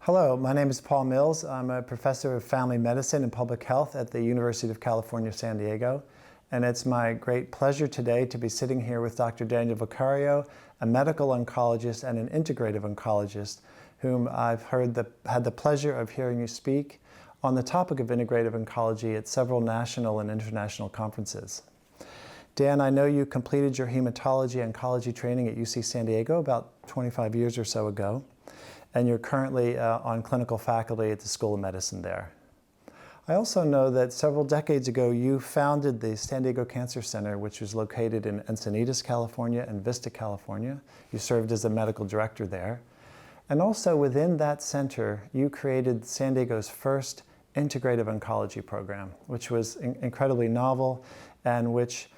Hello, my name is Paul Mills. I'm a professor of family medicine and public health at the University of California, San Diego. And it's my great pleasure today to be sitting here with Dr. Daniel Vicario, a medical oncologist and an integrative oncologist, whom I've had the pleasure of hearing you speak on the topic of integrative oncology at several national and international conferences. Dan, I know you completed your hematology oncology training at UC San Diego about 25 years or so ago, and you're currently on clinical faculty at the School of Medicine there. I also know that several decades ago you founded the San Diego Cancer Center, which was located in Encinitas, California and Vista, California. You served as a medical director there. And also within that center, you created San Diego's first integrative oncology program, which was incredibly novel and which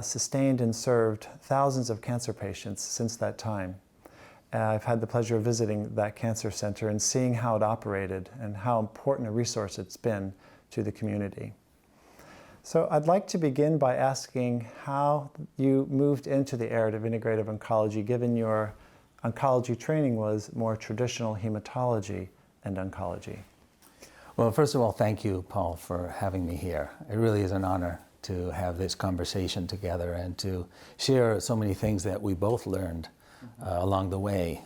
sustained and served thousands of cancer patients since that time. I've had the pleasure of visiting that cancer center and seeing how it operated and how important a resource it's been to the community. So I'd like to begin by asking how you moved into the area of integrative oncology, given your oncology training was more traditional hematology and oncology. Well, first of all, thank you, Paul, for having me here. It really is an honor to have this conversation together and to share so many things that we both learned along the way.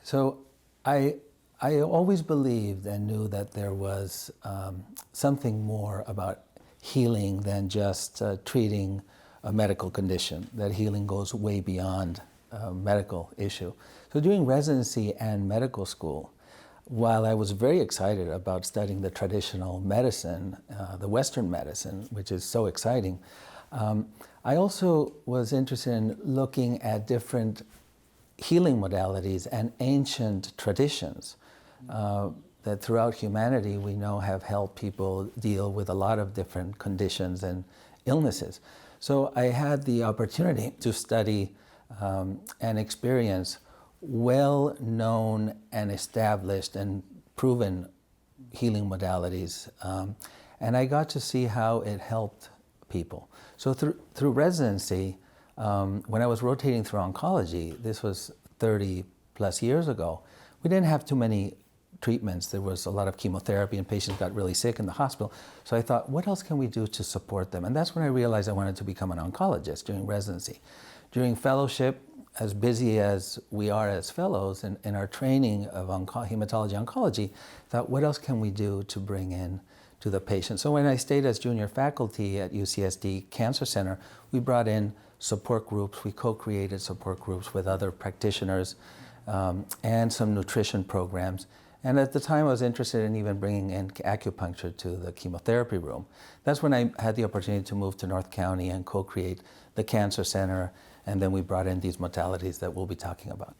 So I always believed and knew that there was something more about healing than just treating a medical condition, that healing goes way beyond a medical issue. So during residency and medical school, while I was very excited about studying the traditional medicine, the Western medicine, which is so exciting, I also was interested in looking at different healing modalities and ancient traditions that throughout humanity we know have helped people deal with a lot of different conditions and illnesses. So I had the opportunity to study and experience well-known and established and proven healing modalities. And I got to see how it helped people. So through residency, when I was rotating through oncology, this was 30 plus years ago, we didn't have too many treatments. There was a lot of chemotherapy and patients got really sick in the hospital. So I thought, what else can we do to support them? And that's when I realized I wanted to become an oncologist during residency. During fellowship, as busy as we are as fellows in our training of hematology oncology, I thought, what else can we do to bring in to the patient? So when I stayed as junior faculty at UCSD Cancer Center, we brought in support groups. We co-created support groups with other practitioners and some nutrition programs. And at the time, I was interested in even bringing in acupuncture to the chemotherapy room. That's when I had the opportunity to move to North County and co-create the Cancer Center. And then we brought in these modalities that we'll be talking about.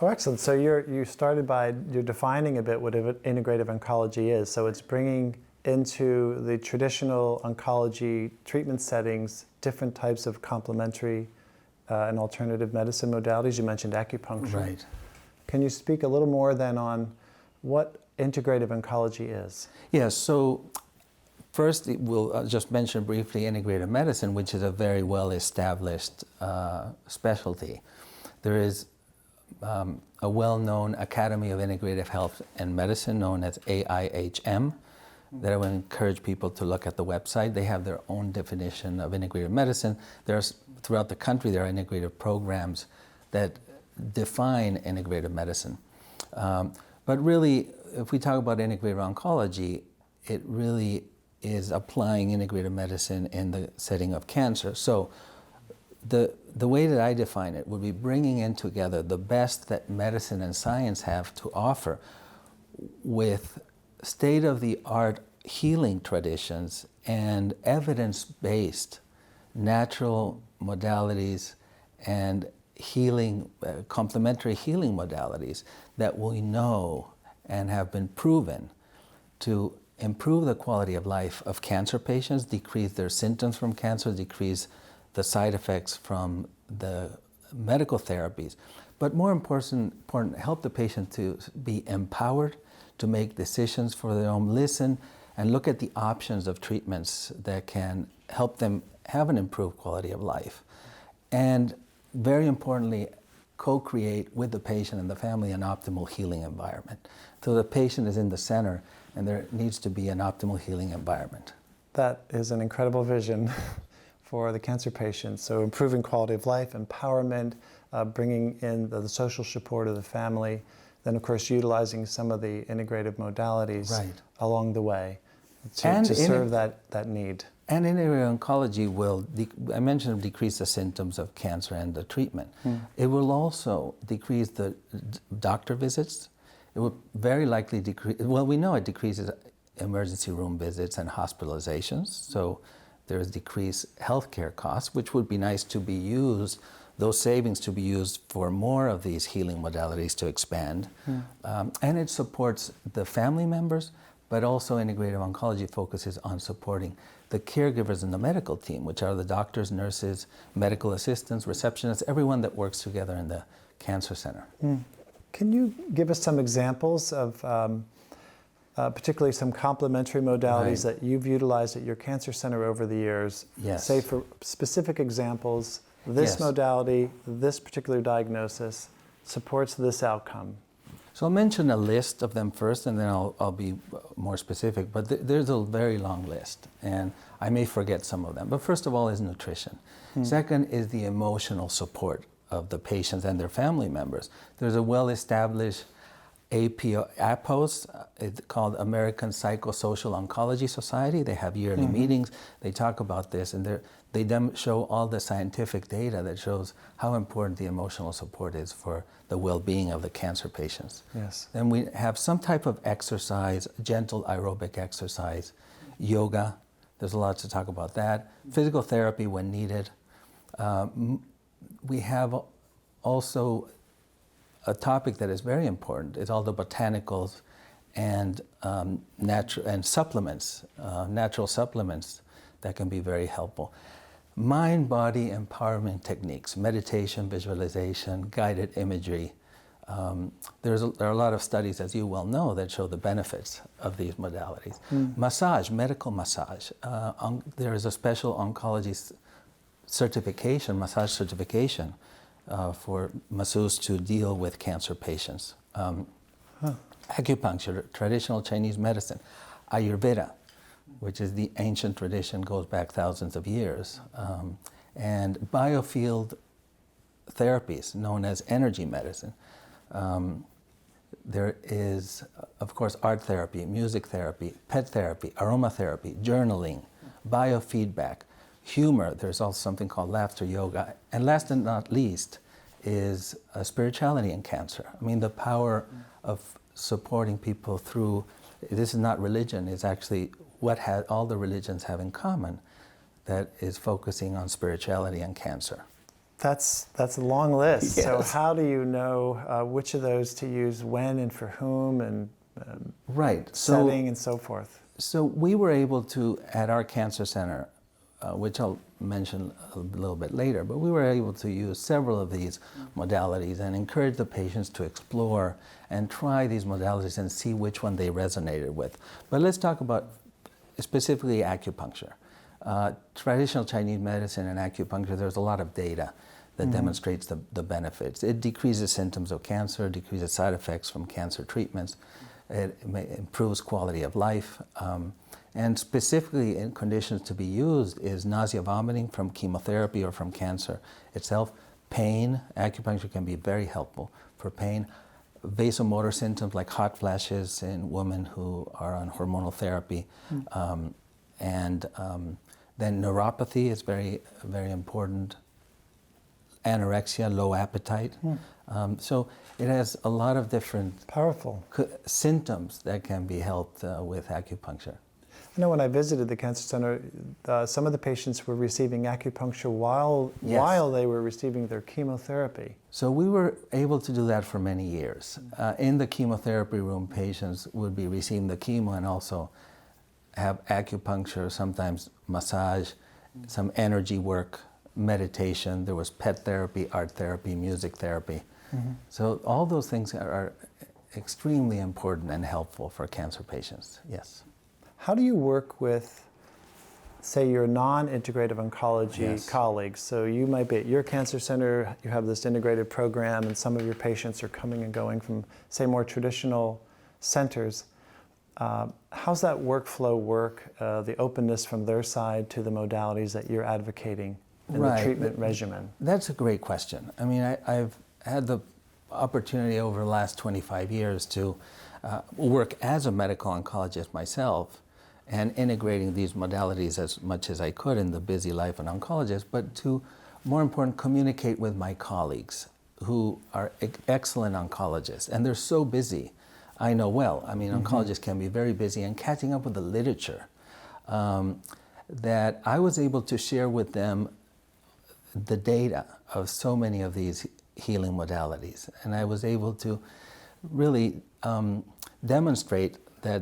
Oh, excellent. So you're defining a bit what integrative oncology is. So it's bringing into the traditional oncology treatment settings different types of complementary and alternative medicine modalities. You mentioned acupuncture. Right. Can you speak a little more then on what integrative oncology is? Yes. So first, we'll just mention briefly integrative medicine, which is a very well-established specialty. There is a well-known Academy of Integrative Health and Medicine known as AIHM that I would encourage people to look at the website. They have their own definition of integrative medicine. Throughout the country, there are integrative programs that define integrative medicine. But really, if we talk about integrative oncology, it really is applying integrative medicine in the setting of cancer. So the way that I define it would be bringing in together the best that medicine and science have to offer with state-of-the-art healing traditions and evidence-based natural modalities and healing, complementary healing modalities that we know and have been proven to improve the quality of life of cancer patients, decrease their symptoms from cancer, decrease the side effects from the medical therapies, but more important, help the patient to be empowered to make decisions for their own, listen and look at the options of treatments that can help them have an improved quality of life. And very importantly, co-create with the patient and the family an optimal healing environment. So the patient is in the center, and there needs to be an optimal healing environment. That is an incredible vision for the cancer patients. So improving quality of life, empowerment, bringing in the social support of the family, then of course utilizing some of the integrative modalities along the way to serve that need. And integrative oncology will, I mentioned, decrease the symptoms of cancer and the treatment. It will also decrease the doctor visits. It will very likely decrease, well, we know it decreases emergency room visits and hospitalizations. So there's decreased healthcare costs, which would be nice to be used, those savings to be used for more of these healing modalities to expand. And it supports the family members, but also integrative oncology focuses on supporting the caregivers in the medical team, which are the doctors, nurses, medical assistants, receptionists, everyone that works together in the cancer center. Can you give us some examples of particularly some complementary modalities that you've utilized at your cancer center over the years? Say for specific examples, this modality, this particular diagnosis supports this outcome. So I'll mention a list of them first, and then I'll be more specific. But there's a very long list, and I may forget some of them. But first of all is nutrition. Second is the emotional support of the patients and their family members. There's a well-established APOS, it's called American Psychosocial Oncology Society. They have yearly meetings. They talk about this, and they show all the scientific data that shows how important the emotional support is for the well-being of the cancer patients. Then we have some type of exercise, gentle aerobic exercise, yoga. There's a lot to talk about that. Physical therapy when needed. We have also a topic that is very important is all the botanicals and supplements, natural supplements that can be very helpful. Mind-body empowerment techniques, meditation, visualization, guided imagery. There are a lot of studies, as you well know, that show the benefits of these modalities. Massage, medical massage. There is a special oncology certification, massage certification, for masseurs to deal with cancer patients. Acupuncture, traditional Chinese medicine. Ayurveda, which is the ancient tradition, goes back thousands of years. And biofield therapies, known as energy medicine. There is, of course, art therapy, music therapy, pet therapy, aromatherapy, journaling, biofeedback, humor. There's also something called laughter yoga. And last and not least is spirituality in cancer. I mean, the power of supporting people through, this is not religion, it's actually what all the religions have in common, that is focusing on spirituality and cancer. That's a long list. So how do you know which of those to use when and for whom, and setting and so forth? So we were able to, at our cancer center, which I'll mention a little bit later, but we were able to use several of these modalities and encourage the patients to explore and try these modalities and see which one they resonated with. But let's talk about specifically acupuncture. Traditional Chinese medicine and acupuncture, there's a lot of data that demonstrates the benefits. It decreases symptoms of cancer, decreases side effects from cancer treatments, it improves quality of life. And specifically in conditions to be used is nausea, vomiting from chemotherapy or from cancer itself. Pain, acupuncture can be very helpful for pain. Vasomotor symptoms like hot flashes in women who are on hormonal therapy. Then neuropathy is very, very important. Anorexia, low appetite. So it has a lot of different powerful symptoms that can be helped with acupuncture. I know when I visited the cancer center, some of the patients were receiving acupuncture while they were receiving their chemotherapy. So we were able to do that for many years. In the chemotherapy room, patients would be receiving the chemo and also have acupuncture, sometimes massage, some energy work, meditation. There was pet therapy, art therapy, music therapy. So all those things are extremely important and helpful for cancer patients, yes. How do you work with say, your non-integrative oncology Yes. colleagues. So you might be at your cancer center, you have this integrated program, and some of your patients are coming and going from, say, more traditional centers. How's that workflow work, the openness from their side to the modalities that you're advocating in the treatment regimen? That's a great question. I mean, I've had the opportunity over the last 25 years to work as a medical oncologist myself and integrating these modalities as much as I could in the busy life of an oncologist, but to, more important, communicate with my colleagues who are excellent oncologists, and they're so busy. I know well. I mean, oncologists can be very busy, and catching up with the literature, that I was able to share with them the data of so many of these healing modalities. And I was able to really demonstrate that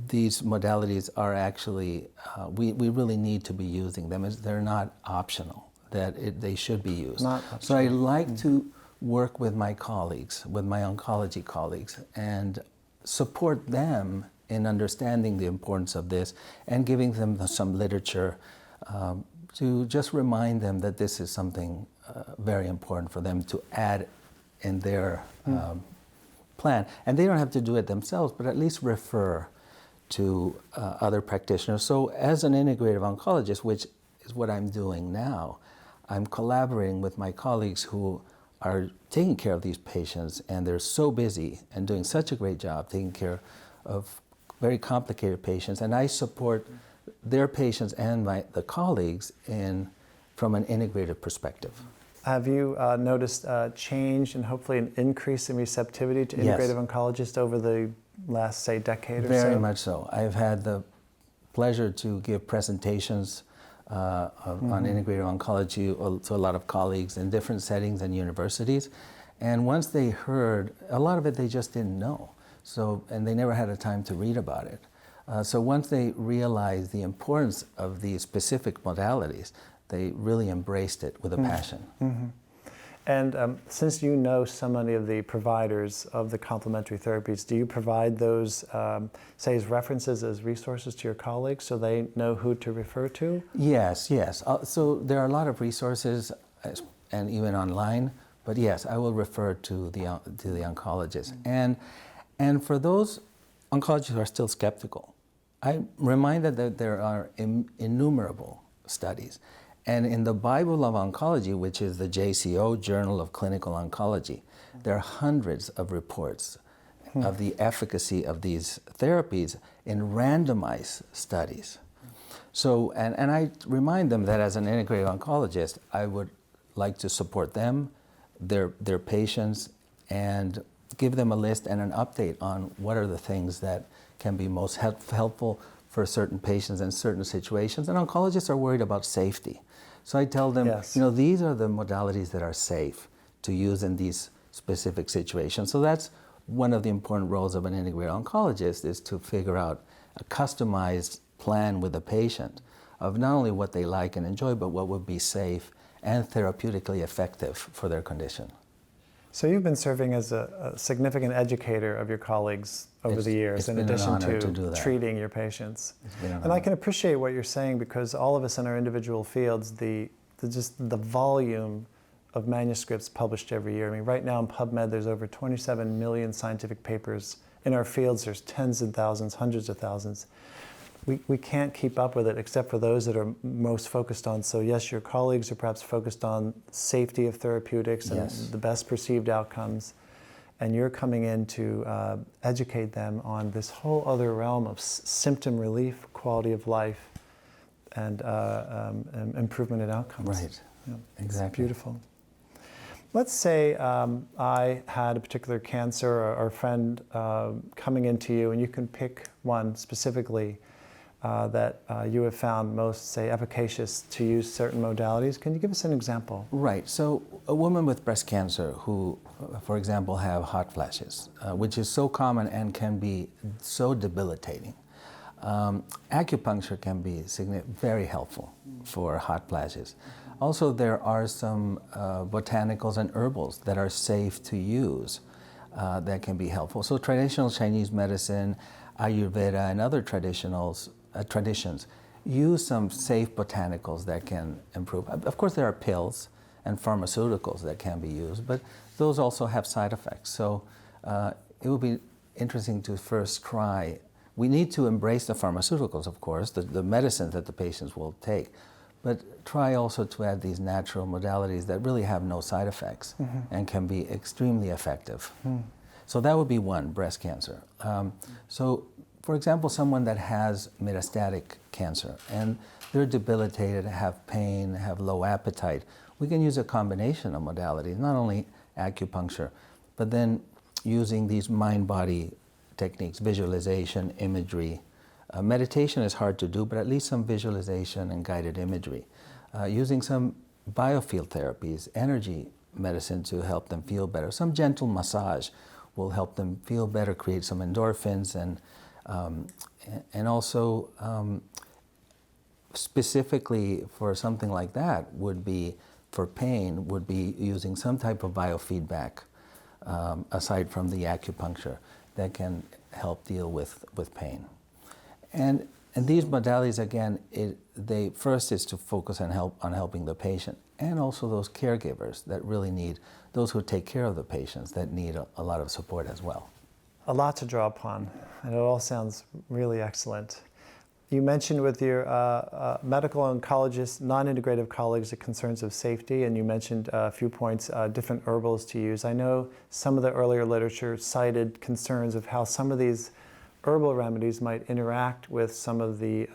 these modalities are actually, we really need to be using them. They're not optional, that they should be used. So I like to work with my colleagues, with my oncology colleagues, and support them in understanding the importance of this and giving them some literature to just remind them that this is something very important for them to add in their plan. And they don't have to do it themselves, but at least refer to other practitioners. So as an integrative oncologist, which is what I'm doing now, I'm collaborating with my colleagues who are taking care of these patients, and they're so busy and doing such a great job taking care of very complicated patients, and I support their patients and the colleagues from an integrative perspective. Have you noticed a change and hopefully an increase in receptivity to integrative oncologists over the last, say, decade or so? Very much so. I've had the pleasure to give presentations on integrative oncology to a lot of colleagues in different settings and universities. And once they heard, a lot of it they just didn't know. So, and they never had a time to read about it. So once they realized the importance of these specific modalities, they really embraced it with a passion. And since you know so many of the providers of the complementary therapies, do you provide those, say, as references, as resources to your colleagues so they know who to refer to? Yes, yes. So there are a lot of resources, and even online, but yes, I will refer to the oncologist. And for those oncologists who are still skeptical, I remind them that there are innumerable studies. And in the Bible of Oncology, which is the JCO, Journal of Clinical Oncology, there are hundreds of reports of the efficacy of these therapies in randomized studies. So, and I remind them that as an integrative oncologist, I would like to support them, their patients, and give them a list and an update on what are the things that can be most helpful for certain patients in certain situations. And oncologists are worried about safety. So I tell them, you know, these are the modalities that are safe to use in these specific situations. So that's one of the important roles of an integrative oncologist, is to figure out a customized plan with the patient of not only what they like and enjoy, but what would be safe and therapeutically effective for their condition. So you've been serving as a significant educator of your colleagues over the years, in addition to treating your patients. And I can appreciate what you're saying, because all of us in our individual fields, just the volume of manuscripts published every year. I mean, right now in PubMed, there's over 27 million scientific papers. In our fields, there's tens of thousands, hundreds of thousands. We can't keep up with it, except for those that are most focused on. So yes, your colleagues are perhaps focused on safety of therapeutics and the best perceived outcomes. And you're coming in to educate them on this whole other realm of symptom relief, quality of life, and improvement in outcomes. Right, exactly. It's beautiful. Let's say I had a particular cancer, or a friend coming into you, and you can pick one specifically that you have found most, say, efficacious to use certain modalities. Can you give us an example? Right. So a woman with breast cancer who, for example, have hot flashes, which is so common and can be so debilitating. Acupuncture can be very helpful for hot flashes. Also, there are some botanicals and herbals that are safe to use that can be helpful. So traditional Chinese medicine, Ayurveda, and other traditions use some safe botanicals that can improve. Of course, there are pills and pharmaceuticals that can be used, but those also have side effects. So it will be interesting to first try. We need to embrace the pharmaceuticals, of course, the medicines that the patients will take, but try also to add these natural modalities that really have no side effects and can be extremely effective. So that would be one, breast cancer. So for example, someone that has metastatic cancer and they're debilitated, have pain, have low appetite, we can use a combination of modalities, not only acupuncture, but then using these mind-body techniques, visualization, imagery. Meditation is hard to do, but at least some visualization and guided imagery. Using some biofield therapies, energy medicine to help them feel better. Some gentle massage will help them feel better, create some endorphins, and also specifically for something like that would be, for pain, would be using some type of biofeedback aside from the acupuncture that can help deal with pain. And these modalities, again, they first is to focus on helping the patient, and also those caregivers that really need, those who take care of the patients that need a lot of support as well. A lot to draw upon, and it all sounds really excellent. You mentioned with your medical oncologist, non-integrative colleagues, the concerns of safety, and you mentioned a few points, different herbals to use. I know some of the earlier literature cited concerns of how some of these herbal remedies might interact with some of the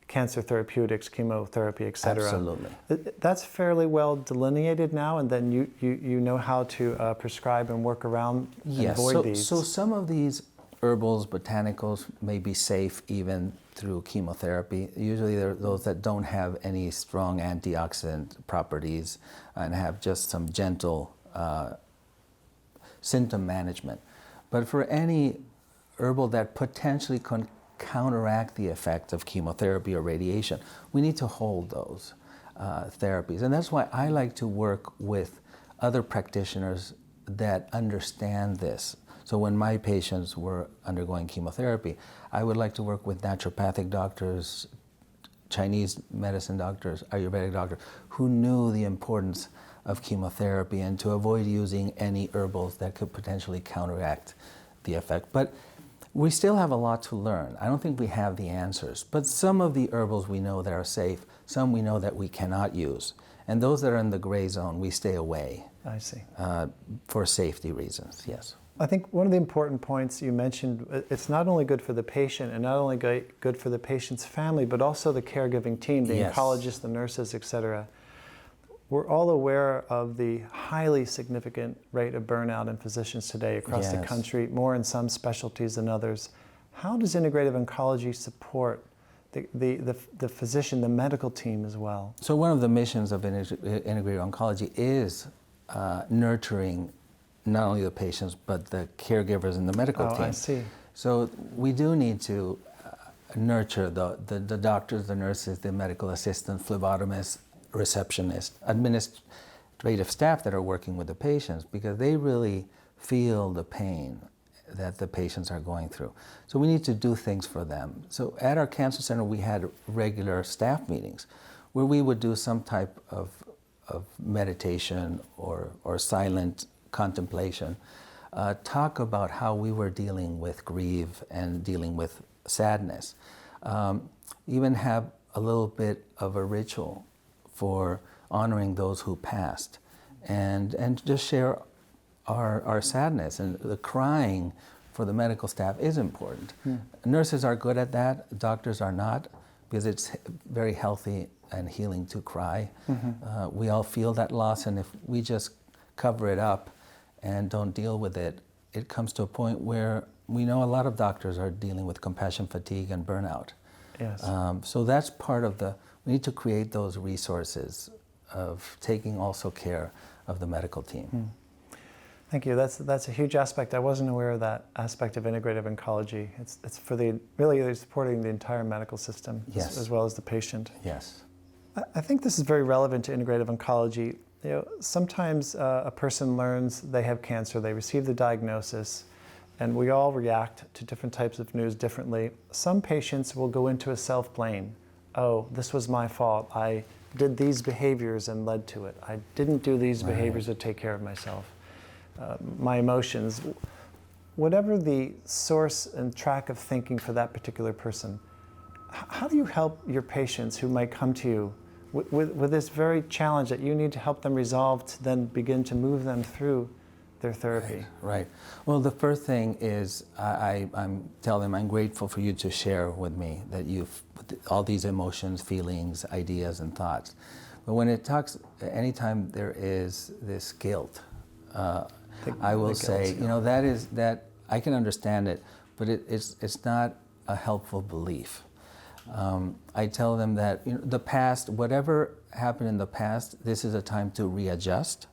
cancer therapeutics, chemotherapy, et cetera. Absolutely. That's fairly well delineated now, and then you know how to prescribe and work around and avoid these. So some of these herbals, botanicals may be safe even through chemotherapy. Usually they're those that don't have any strong antioxidant properties and have just some gentle symptom management. But for any herbal that potentially can counteract the effect of chemotherapy or radiation, we need to hold those therapies. And that's why I like to work with other practitioners that understand this. So when my patients were undergoing chemotherapy, I would like to work with naturopathic doctors, Chinese medicine doctors, Ayurvedic doctors, who knew the importance of chemotherapy and to avoid using any herbals that could potentially counteract the effect. But we still have a lot to learn. I don't think we have the answers, but some of the herbals we know that are safe, some we know that we cannot use. And those that are in the gray zone, we stay away. I see. For safety reasons, yes. I think one of the important points you mentioned, it's not only good for the patient and not only good for the patient's family, but also the caregiving team, the oncologists, the nurses, et cetera. We're all aware of the highly significant rate of burnout in physicians today across the country, more in some specialties than others. How does integrative oncology support the physician, the medical team as well? So one of the missions of integrative oncology is nurturing not only the patients, but the caregivers and the medical team. I see. So we do need to nurture the doctors, the nurses, the medical assistants, phlebotomists, receptionists, administrative staff that are working with the patients, because they really feel the pain that the patients are going through. So we need to do things for them. So at our cancer center, we had regular staff meetings where we would do some type of meditation or silent contemplation, talk about how we were dealing with grief and dealing with sadness. Even have a little bit of a ritual for honoring those who passed, and just share our sadness. And the crying for the medical staff is important. Nurses are good at that, doctors are not, because it's very healthy and healing to cry. We all feel that loss, and if we just cover it up and don't deal with it, it comes to a point where we know a lot of doctors are dealing with compassion fatigue and burnout. Yes. So that's part of we need to create those resources of taking also care of the medical team. Thank you. That's a huge aspect. I wasn't aware of that aspect of integrative oncology. It's for really supporting the entire medical system as well as the patient. Yes. I think this is very relevant to integrative oncology. Sometimes a person learns they have cancer, they receive the diagnosis, and we all react to different types of news differently. Some patients will go into a self-blame. Oh, this was my fault. I did these behaviors and led to it. I didn't do these behaviors to take care of myself. My emotions, whatever the source and track of thinking for that particular person, how do you help your patients who might come to you with this very challenge that you need to help them resolve to then begin to move them through their therapy? Right. Well, the first thing is I'm telling them I'm grateful for you to share with me that you've all these emotions, feelings, ideas, and thoughts. But when it talks, anytime there is this guilt, I will say, that I can understand it, but it's not a helpful belief. I tell them that the past, whatever happened in the past, this is a time to readjust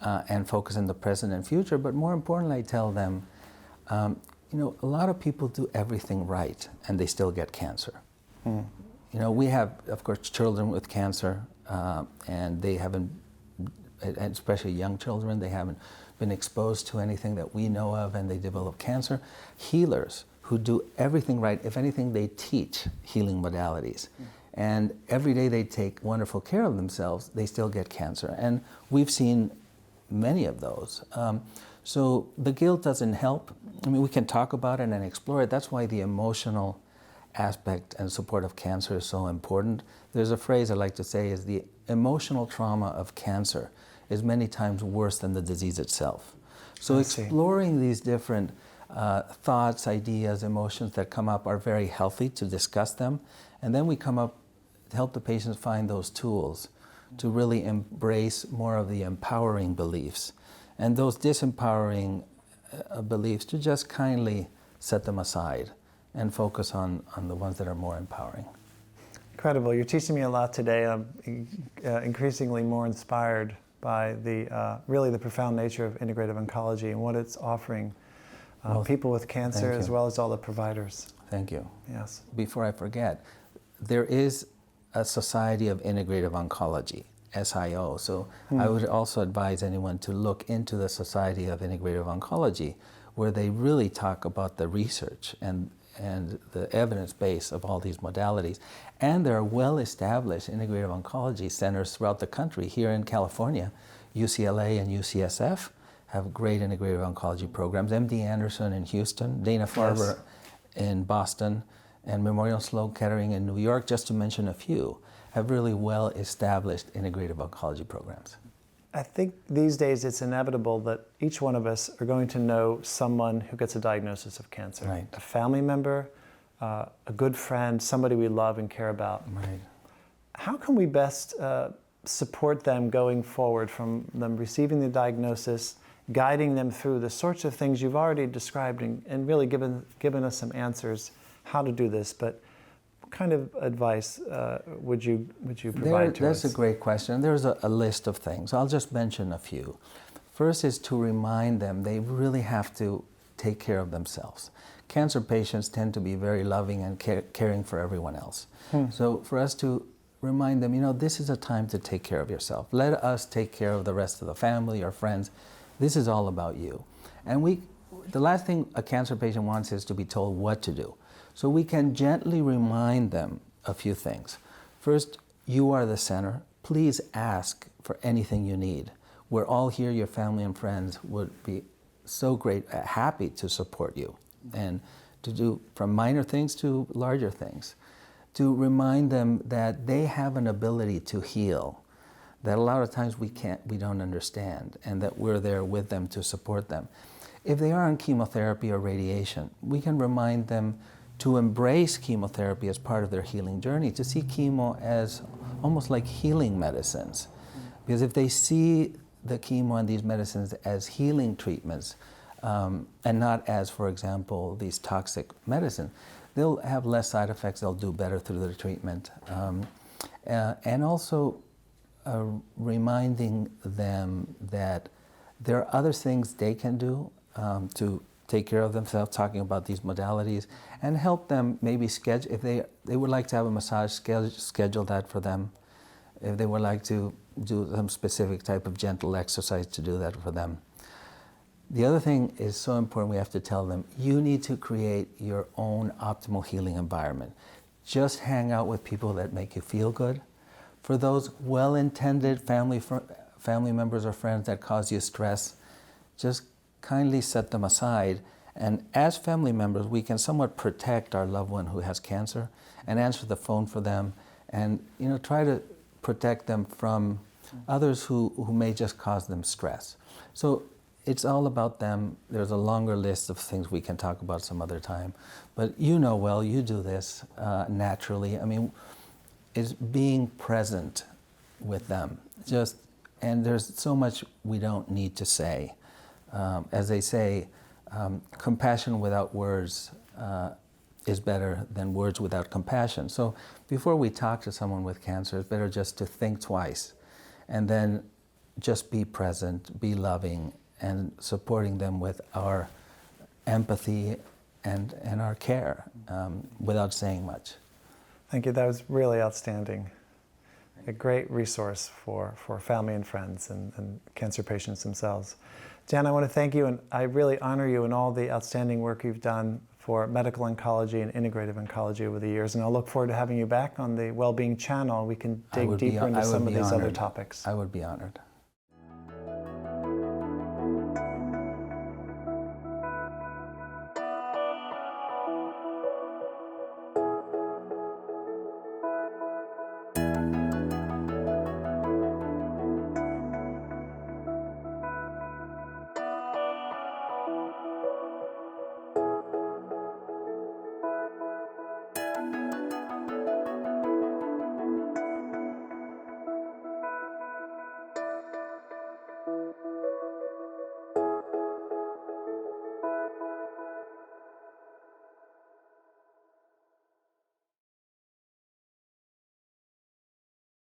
and focus on the present and future. But more importantly, I tell them, a lot of people do everything right and they still get cancer. We have, of course, children with cancer, and they haven't, and especially young children, they haven't been exposed to anything that we know of, and they develop cancer. Healers who do everything right, if anything, they teach healing modalities. And every day they take wonderful care of themselves, they still get cancer. And we've seen many of those. So the guilt doesn't help. I mean, we can talk about it and explore it. That's why the emotional aspect and support of cancer is so important. There's a phrase I like to say is the emotional trauma of cancer is many times worse than the disease itself. So exploring these different thoughts, ideas, emotions that come up are very healthy to discuss them. And then we come up to help the patients find those tools to really embrace more of the empowering beliefs. And those disempowering beliefs, to just kindly set them aside and focus on the ones that are more empowering. Incredible. You're teaching me a lot today. I'm increasingly more inspired by really the profound nature of integrative oncology and what it's offering people with cancer as well as all the providers. Thank you. Yes. Before I forget, there is a Society of Integrative Oncology, SIO. So I would also advise anyone to look into the Society of Integrative Oncology, where they really talk about the research and the evidence base of all these modalities. And there are well-established integrative oncology centers throughout the country. Here in California, UCLA and UCSF have great integrative oncology programs. MD Anderson in Houston, Dana-Farber in Boston, and Memorial Sloan Kettering in New York, just to mention a few, have really well-established integrative oncology programs. I think these days it's inevitable that each one of us are going to know someone who gets a diagnosis of cancer. Right. A family member, a good friend, somebody we love and care about. Right. How can we best support them going forward from them receiving the diagnosis, guiding them through the sorts of things you've already described and really given us some answers how to do this, but what kind of advice would you provide to us? That's a great question. There's a list of things. I'll just mention a few. First is to remind them they really have to take care of themselves. Cancer patients tend to be very loving and caring for everyone else. So for us to remind them, this is a time to take care of yourself. Let us take care of the rest of the family or friends. This is all about you. And the last thing a cancer patient wants is to be told what to do. So we can gently remind them a few things. First, you are the center. Please ask for anything you need. We're all here, your family and friends would be so happy to support you and to do from minor things to larger things. To remind them that they have an ability to heal that a lot of times we don't understand, and that we're there with them to support them. If they are on chemotherapy or radiation, we can remind them to embrace chemotherapy as part of their healing journey, to see chemo as almost like healing medicines. Because if they see the chemo and these medicines as healing treatments, and not as, for example, these toxic medicine, they'll have less side effects, they'll do better through the treatment. And also reminding them that there are other things they can do to take care of themselves, talking about these modalities, and help them maybe schedule, if they would like to have a massage, schedule that for them. If they would like to do some specific type of gentle exercise, to do that for them. The other thing is so important, we have to tell them, you need to create your own optimal healing environment. Just hang out with people that make you feel good. For those well-intended family members or friends that cause you stress, just kindly set them aside. And as family members, we can somewhat protect our loved one who has cancer and answer the phone for them and try to protect them from others who may just cause them stress. So it's all about them. There's a longer list of things we can talk about some other time. But well, you do this naturally. I mean, it's being present with them. And there's so much we don't need to say. As they say, compassion without words is better than words without compassion. So before we talk to someone with cancer, it's better just to think twice and then just be present, be loving, and supporting them with our empathy and our care without saying much. Thank you. That was really outstanding. A great resource for family and friends and cancer patients themselves. Jan, I want to thank you, and I really honor you in all the outstanding work you've done for medical oncology and integrative oncology over the years, and I'll look forward to having you back on the Wellbeing channel. We can dig deeper into some of these other topics. I would be honored.